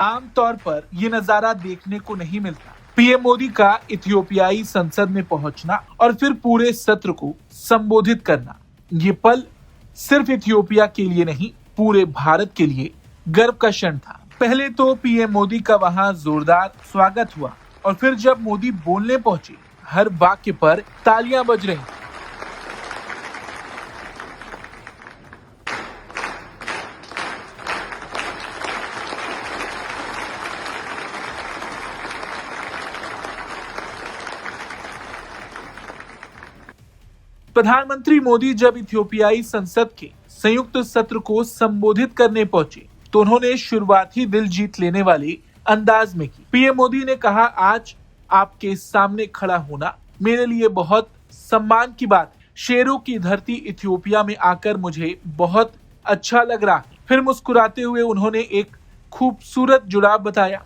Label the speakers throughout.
Speaker 1: आमतौर पर ये नजारा देखने को नहीं मिलता। पीएम मोदी का इथियोपियाई संसद में पहुंचना और फिर पूरे सत्र को संबोधित करना, ये पल सिर्फ इथियोपिया के लिए नहीं, पूरे भारत के लिए गर्व का क्षण था। पहले तो पीएम मोदी का वहां जोरदार स्वागत हुआ और फिर जब मोदी बोलने पहुंचे, हर वाक्य पर तालियां बज रही। प्रधानमंत्री मोदी जब इथियोपियाई संसद के संयुक्त सत्र को संबोधित करने पहुंचे तो उन्होंने शुरुआती दिल जीत लेने वाले अंदाज में की। पीएम मोदी ने कहा, आज आपके सामने खड़ा होना मेरे लिए बहुत सम्मान की बात है। शेरों की धरती इथियोपिया में आकर मुझे बहुत अच्छा लग रहा है। फिर मुस्कुराते हुए उन्होंने एक खूबसूरत जुड़ाव बताया।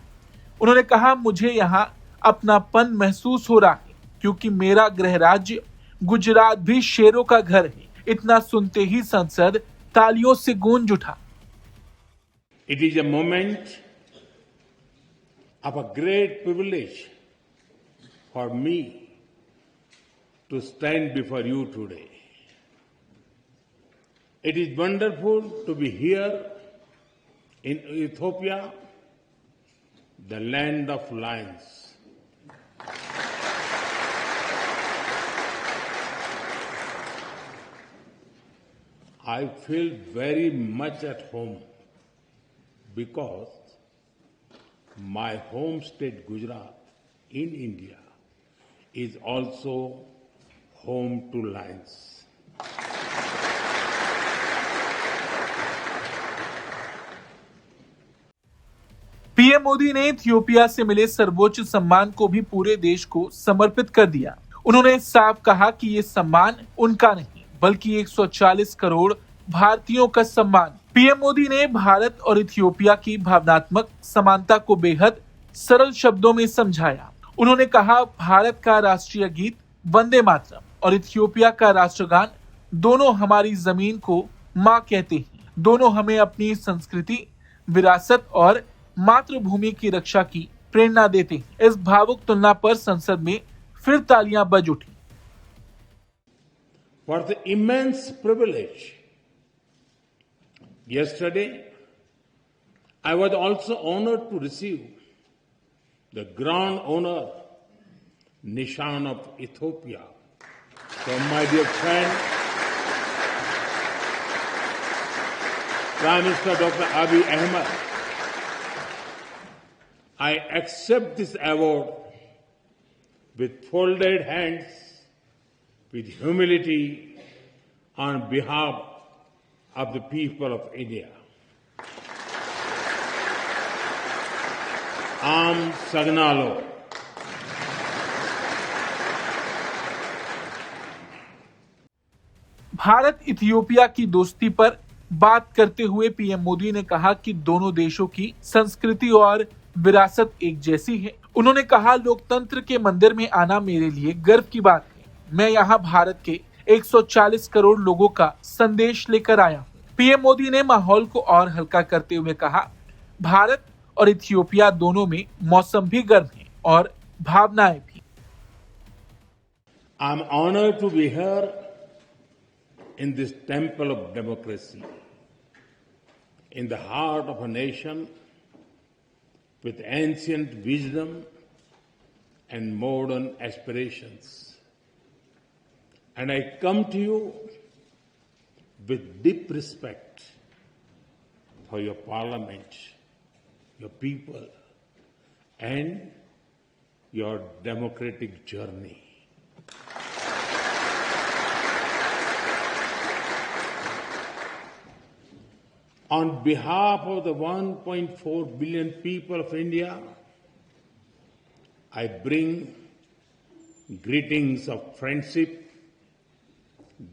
Speaker 1: उन्होंने कहा, मुझे यहाँ अपनापन महसूस हो रहा है क्योंकि मेरा गृह राज्य गुजरात भी शेरों का घर है। इतना सुनते ही संसद तालियों से गूंज उठा।
Speaker 2: It is a moment of a great privilege for me to stand before you today. It is wonderful to be here in Ethiopia, the land of lions. I feel very much at home because my home state Gujarat in India is also home to lions.
Speaker 1: PM Modi ने Ethiopia से मिले सर्वोच्च सम्मान को भी पूरे देश को समर्पित कर दिया। उन्होंने साफ कहा कि ये सम्मान उनका नहीं बल्कि 140 करोड़ भारतीयों का सम्मान। पीएम मोदी ने भारत और इथियोपिया की भावनात्मक समानता को बेहद सरल शब्दों में समझाया। उन्होंने कहा, भारत का राष्ट्रीय गीत वंदे मातरम और इथियोपिया का राष्ट्रगान दोनों हमारी जमीन को मां कहते हैं। दोनों हमें अपनी संस्कृति, विरासत और मातृभूमि की रक्षा की प्रेरणा देते हैं। इस भावुक तुलना पर संसद में फिर तालियां बज उठी।
Speaker 2: For the immense privilege. Yesterday, I was also honored to receive the Grand Honor Nishan of Ethiopia from my dear friend, Prime Minister Dr. Abiy Ahmed. I accept this award with folded hands, with humility on behalf of the people of India. Am Sagnalo.
Speaker 1: Bharat Ethiopia की दोस्ती पर बात करते हुए PM Modi ने कहा कि दोनों देशों की संस्कृति और विरासत एक जैसी है। उन्होंने कहा, लोकतंत्र के मंदिर में आना मेरे लिए गर्व की बात है। मैं यहाँ भारत के 140 करोड़ लोगों का संदेश लेकर आया हूँ। पीएम मोदी ने माहौल को और हल्का करते हुए कहा, भारत और इथियोपिया दोनों में मौसम भी गर्म है और भावनाएं भी।
Speaker 2: I am honored to be here in this temple of democracy, in the heart of a nation with ancient wisdom and modern aspirations. And I come to you with deep respect for your parliament, your people, and your democratic journey. On behalf of the 1.4 billion people of India, I bring greetings of friendship,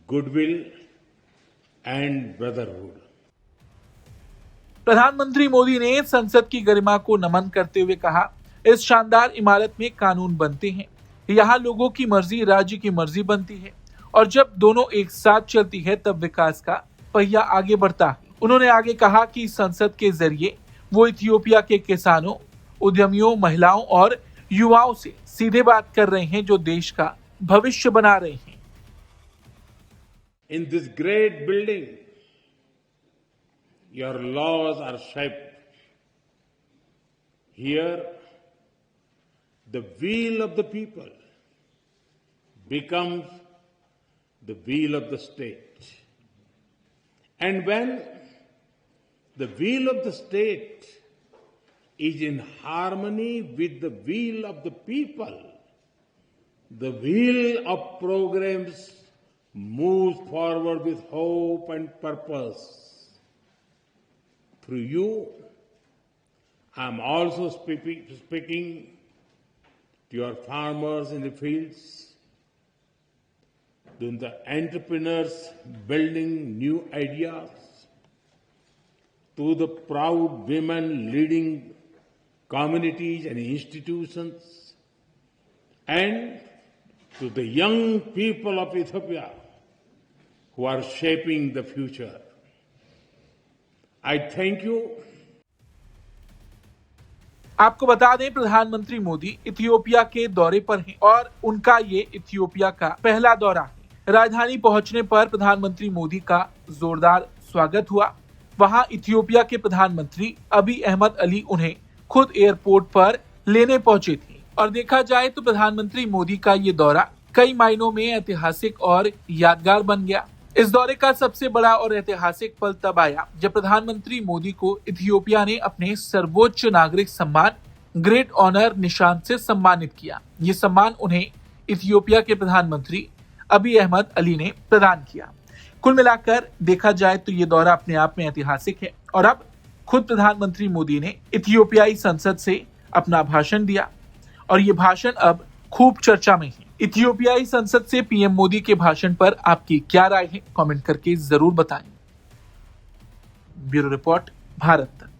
Speaker 2: goodwill and brotherhood.
Speaker 1: प्रधानमंत्री मोदी ने संसद की गरिमा को नमन करते हुए कहा, इस शानदार इमारत में कानून बनते हैं। यहाँ लोगों की मर्जी राज्य की मर्जी बनती है और जब दोनों एक साथ चलती है तब विकास का पहिया आगे बढ़ता है। उन्होंने आगे कहा कि संसद के जरिए वो इथियोपिया के किसानों, उद्यमियों, महिलाओं और युवाओं से सीधे बात कर रहे हैं जो देश का भविष्य बना रहे हैं।
Speaker 2: In this great building, your laws are shaped. Here, the will of the people becomes the will of the state. And when the will of the state is in harmony with the will of the people, the wheel of progress moves forward with hope and purpose. Through you, I am also speaking to your farmers in the fields, to the entrepreneurs building new ideas, to the proud women leading communities and institutions, and to the young people of Ethiopia who are shaping the future. I thank you.
Speaker 1: आपको बता दें, प्रधानमंत्री Modi Ethiopia के दौरे पर हैं और उनका ये इथियोपिया का पहला दौरा है। राजधानी पहुंचने पर प्रधानमंत्री मोदी का जोरदार स्वागत हुआ। वहां इथियोपिया के प्रधानमंत्री अबी अहमद अली उन्हें खुद एयरपोर्ट पर लेने पहुंचे थे। और देखा जाए तो प्रधानमंत्री मोदी का ये दौरा कई मायनों में ऐतिहासिक और यादगार बन गया। इस दौरे का सबसे बड़ा और ऐतिहासिक पल तब आया जब प्रधानमंत्री मोदी को इथियोपिया ने अपने सर्वोच्च नागरिक सम्मान ग्रेट ऑनर निशान से सम्मानित किया। ये सम्मान उन्हें इथियोपिया के प्रधानमंत्री अबी अहमद अली ने प्रदान किया। कुल मिलाकर देखा जाए तो ये दौरा अपने आप में ऐतिहासिक है और अब खुद प्रधानमंत्री मोदी ने इथियोपियाई संसद से अपना भाषण दिया और ये भाषण अब खूब चर्चा में है। इथियोपियाई संसद से पीएम मोदी के भाषण पर आपकी क्या राय है? कमेंट करके जरूर बताएं। ब्यूरो रिपोर्ट, भारत तक।